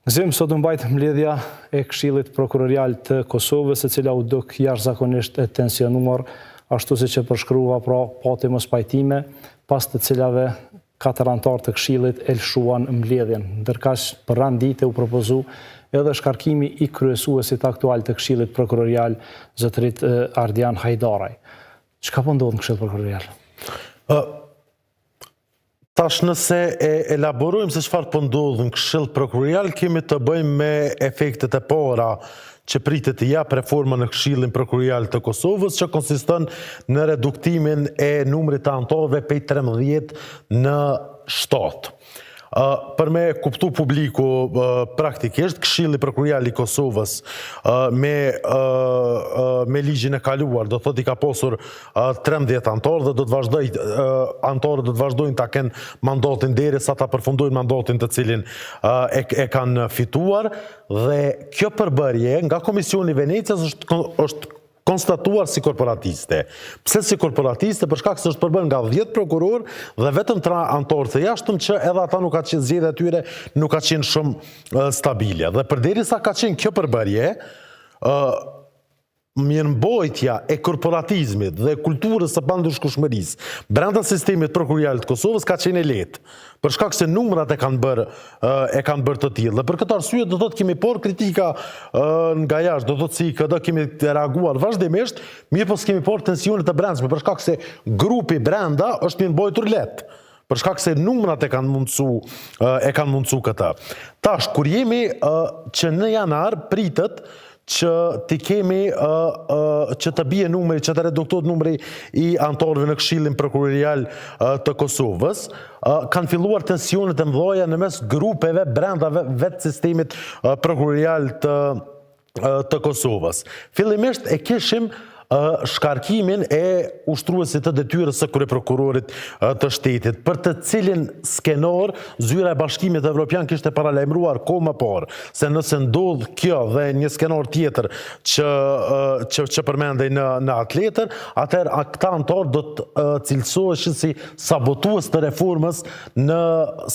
Zim, sot mbajt mbledhja e Këshillit Prokurorial të Kosovës, e cila u duk jashtëzakonisht e tensionuar, ashtu si që përshkrua pra pati mos pajtime, pas të cilave 4 antar të Këshillit e lshuan mbledhjen. Ndërkaq për rand dite u propozu edhe shkarkimi i kryesuesit aktual të Këshillit Prokurorial, zotërit Ardian Hajdaraj. Çka po ndodh në Këshill Prokurorial? Tash nëse e elaborojmë se çfarë po ndodh në Këshill Prokurorial, kemi të bëjmë me efektet e para që pritet të jap reforma në Këshillin Prokurorial të Kosovës, që konsiston në reduktimin e numrit të antarëve prej 13 në 7. Për me kuptu publiku praktikisht, Këshilli Prokurorial i Kosovës me ligjin e kaluar, do thot i ka posur 13 antarë dhe antarët do të vazhdojnë ta kenë mandatin derisa ta përfundojnë mandatin të cilin e kanë fituar, dhe kjo përbërje nga Komisioni i Venecias është konstatuar si korporatiste. Pse si korporatiste? Për shkak se është përbërë nga 10 prokuror dhe vetëm 3 antarë të jashtëm, që edhe ata nuk ka qenë zgjedhja e tyre nuk ka qenë shumë stabile. Dhe përderisa ka qenë kjo përbërje, mirëmbajtja e korporatizmit dhe kulturës së pandërshkueshmërisë brenda sistemit prokurorial të Kosovës ka qenë e lehtë, për shkak se numrat e kanë bërë të tillë. Dhe për këtë arsye do thotë kemi por kritika nga jashtë, do thotë si KD kemi reaguar vazhdimisht, mirë po s'kemi por tensione të brendshme, për shkak se grupi brenda është mirëmbajtur lehtë, për shkak se numrat e kanë mundsu këtë. Tash kur jemi që në janar pritet që të kemi që të bie numri, që të reduktohet numri i antarëve në Këshillin Prokurorial të Kosovës, kanë filluar tensionet e mëdha në mes grupeve brenda vetë sistemit prokurorial të Kosovës. Fillimisht e kishim shkarkimin e ushtruesit të detyrës së kryeprokurorit të shtetit, për të cilin skenar zyra e Bashkimit Evropian kishte paralajmëruar kohë më parë se nëse ndodh kjo dhe një skenar tjetër që përmendej në atë letër, atëherë këta antarë do të cilësoheshin si sabotues të reformës në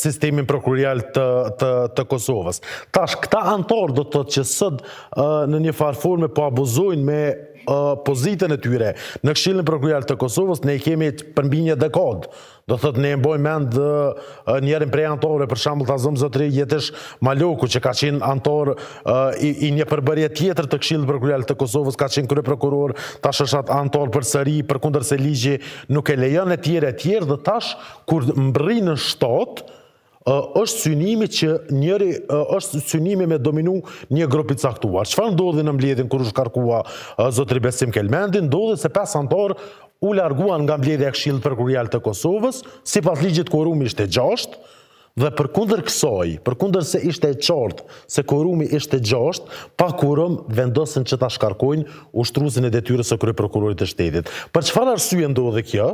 sistemin prokurorial të Kosovës. Tash këta antarë do të thotë që sot në një farë forme po abuzojnë me pozitën e tyre në Këshillin Prokurorial të Kosovës. Ne kemi përmbi një dekadë. Do thotë ne mbojmë mend njërin prej antarëve, për shembull Tazëm Zotri Jetesh Maloku, që ka qenë antar i një përbërje tjetër të Këshillit Prokurorial të Kosovës, ka qenë kryeprokuror, tash është antar përsëri, përkundër se ligji nuk e lejon e tjerë, dhe tash kur mbërrin në 7, është synimi që është synimi me dominu një grup i caktuar. Çfarë ndodhi në mbledhjen kur u shkarkua zotri Besim Kelmendi? Ndodhi se 5 antarë u larguan nga mbledhja e Këshillit Prokurorial të Kosovës, sipas ligjit kvorumi ishte 6, dhe përkundër kësaj, përkundër se ishte e qartë se kvorumi ishte 6, pa kvorum vendosën që ta shkarkojnë ushtruesin e detyrës së kryeprokurorit të shtetit. Për çfarë arsye ndodhi kjo?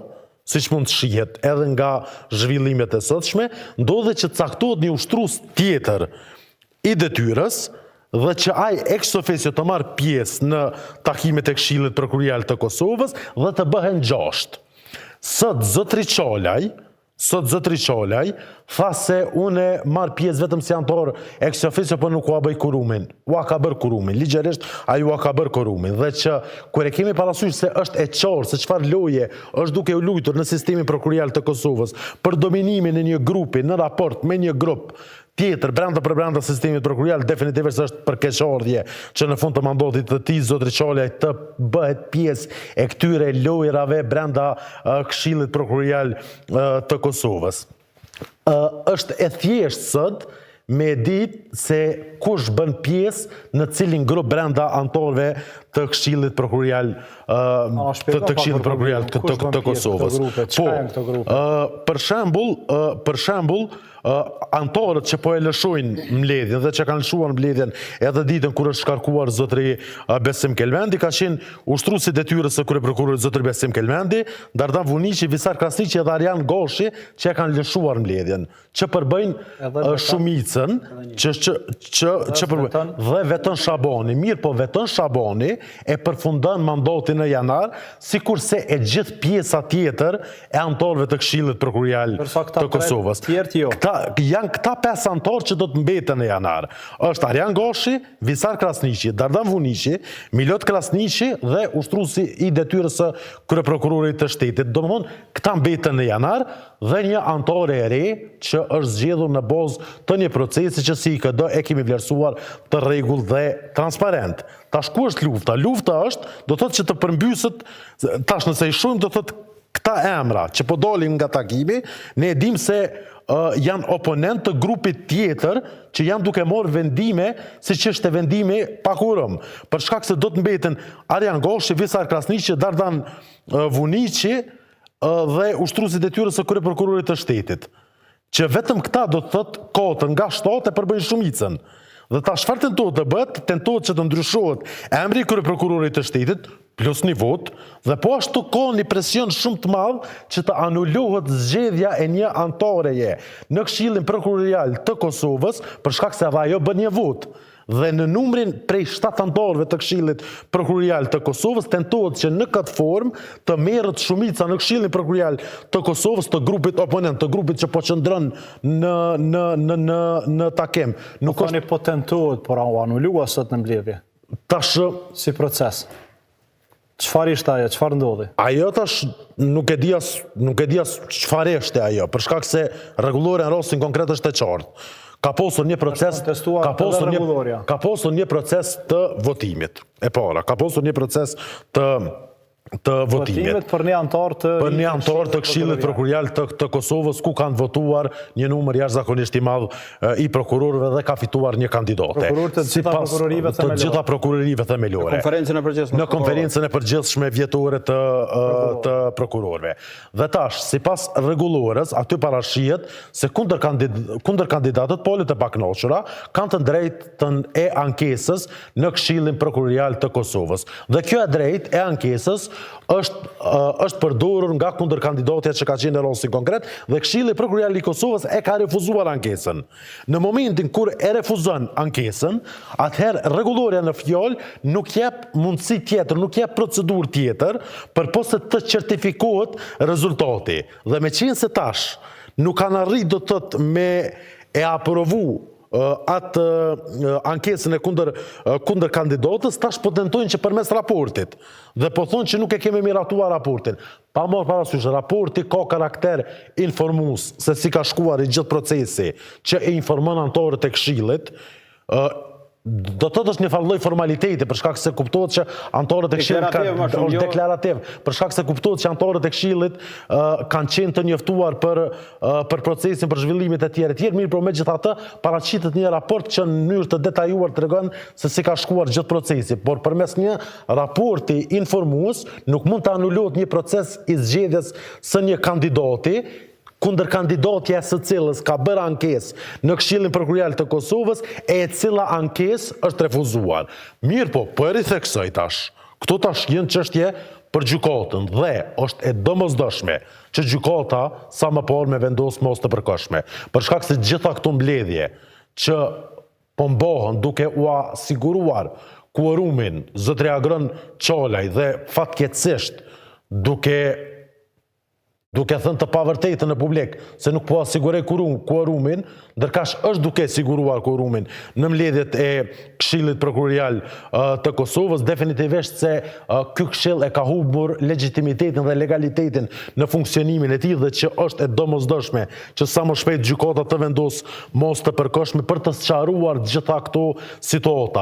Siç mund të shihet edhe nga zhvillimet e sotshme, ndodhe që caktohet një ushtrues tjetër i detyrës dhe që ai ex officio të marrë pjesë në takimet e Këshillit Prokurorial të Kosovës dhe të bëhen 6. Sot zotri Çolaj tha se unë marr pjesë vetëm si antar ex officio, po nuk ua bëj kurumin. Ua ka bërë kurumin. Ligjërisht ai ua ka bërë kurumin. Dhe që kur e kemi parasysh se është e qartë se çfarë loje është duke u luajtur në sistemin prokurorial të Kosovës për dominimin e një grupi në raport me një grup tjetër brenda sistemit prokurorial, definitivisht është për keqardhje që në fund të mandatit të tij zotri Çolaj të bëhet pjesë e këtyre lojrave brenda Këshillit Prokurorial të Kosovës. Është e thjeshtë sot me ditë se kush bën pjesë në cilin grup brenda antarëve të Këshillit Prokurorial të Kosovës. Për shembull, antarët që po e lëshojnë mbledhjen dhe që kanë lëshuar mbledhjen edhe ditën kur është shkarkuar zotri Besim Kelmendi, ka qenë ushtruesi i detyrës së kryeprokurorit zotri Besim Kelmendi, Dardan Vuniqi, Visar Krasniqi dhe Arjan Goshi, që kanë lëshuar mbledhjen, që përbëjnë shumicën, që përbëjnë dhe Veton Shabani. Mirë, po Veton Shabani e përfundon mandatin në janar, sikurse e gjithë pjesa tjetër e antarëve të Këshillit Prokurorial të Kosovës. janë këta 5 antarë që do të mbeten në janar. Është Arjan Gashi, Visar Krasniqi, Dardan Vuniqi, Milot Krasniqi dhe ushtruesi i detyrës së kryeprokurorit të shtetit. Domethënë, këta mbeten në janar dhe një antare e re që është zgjedhur në bazë të një procesi që si IKD e kemi vlerësuar të rregull dhe transparent. Tash ku është lufta? Lufta është, do thotë që të përmbyset, tash nëse i shohim do thotë këta emra që po dalin nga takimi, ne e dim se janë oponent të grupit tjetër që janë duke marrë vendime si që është e vendimi pa quorum. Për shkak se do të mbeten Arjan Gashi, Visar Krasniqi, Dardan Vuniqi dhe ushtruesi i detyrës së kryeprokurorit të shtetit. Që vetëm këta do të thotë katër nga 7 e përbëjnë shumicën. Dhe ta çfarë tentohet të bëhet? Tentohet që të ndryshohet emri i kryeprokurorit të shtetit plus një vot, dhe po ashtu ka një presion shumë të madh që të anulohet zgjedhja e një antareje në Këshillin Prokurorial të Kosovës për shkak se edhe ajo bën një vot. Dhe në numrin prej 7 antarëve të Këshillit Prokurorial të Kosovës tentohet që në këtë formë të merret shumica në Këshillin Prokurorial të Kosovës të grupit oponent, të grupit që po qëndron në takim. Nuk kanë po tentohet, por u anulua sot në mbledhje. Tash Si proces. Çfarë ishte ajo? Çfarë ndodhi? Ajo tash nuk e di as çfarë ishte ajo, për shkak se rregulloria në rastin konkret është e qartë. Ka pasur një proces, ka pasur një proces të votimit. E para, ka pasur një proces të votimit. Për një antar të Këshillit Prokurorial të Kosovës, ku kanë votuar një numër jashtëzakonisht i madh i prokurorëve dhe ka fituar një kandidate. Prokurorët të gjitha prokurorive themelore. Në konferencën e përgjithshme vjetore të prokurorëve. Dhe tash, sipas rregullores, aty parashihet se kundër kandidatët polët e pakënaqura kanë të drejtën e ankesës në Këshillin Prokurorial të Kosovës. Dhe kjo e drejtë e ankesës është përdorur nga kundërkandidatja që ka qenë në rastin konkret dhe Këshilli Prokurorial i Kosovës e ka refuzuar ankesën. Në momentin kur e refuzon ankesën, atëherë rregulloria në fjalë nuk jep mundësi tjetër, nuk jep procedurë tjetër përposa të certifikohet rezultati. Dhe meqense tash nuk kanë arritur do të thotë me e aprovu atë ankesën e kundër kandidatës, tash po tentojnë që përmes raportit. Dhe po thonë që nuk e kemi miratuar raportin. Pa marrë parasysh, raporti ka karakter informues se si ka shkuar i gjithë procesi që e informon antarët e Këshillit. Do të thotë është një lloj formaliteti për shkak se kuptohet që antarët e Këshillit kanë deklarativ, për shkak se kuptohet që antarët e Këshillit kanë qenë të njoftuar për procesin, për zhvillimet e tjera, mirë, por megjithatë paraqitet një raport që në mënyrë të detajuar tregon se si ka shkuar gjithë procesi, por përmes një raporti informues nuk mund të anulohet një proces i zgjedhjes së një kandidati kundër kandidatja së cilës ka bërë ankesë në Këshillin Prokurorial të Kosovës e cila ankesë është refuzuar. Mirë po e ritheksoj tash. Këto tash janë çështje për gjykatën dhe është e domosdoshme që gjykata sa më parë me vendos mos të përkohshme. Për shkak se gjitha këto mbledhje që po mbohen duke u siguruar quorumin, zotëria Agron Çolaj dhe fatkeqësisht duke thënë të pavërtetën në publik se nuk po asiguroj quorumin, ndërkash është duke siguruar quorumin në mbledhjet e Këshillit Prokurorial të Kosovës, definitivisht se ky këshill e ka humbur legjitimitetin dhe legalitetin në funksionimin e tij dhe që është e domosdoshme që sa më shpejt gjykata të vendos mos të përkohshme për të sqaruar gjitha këto situata.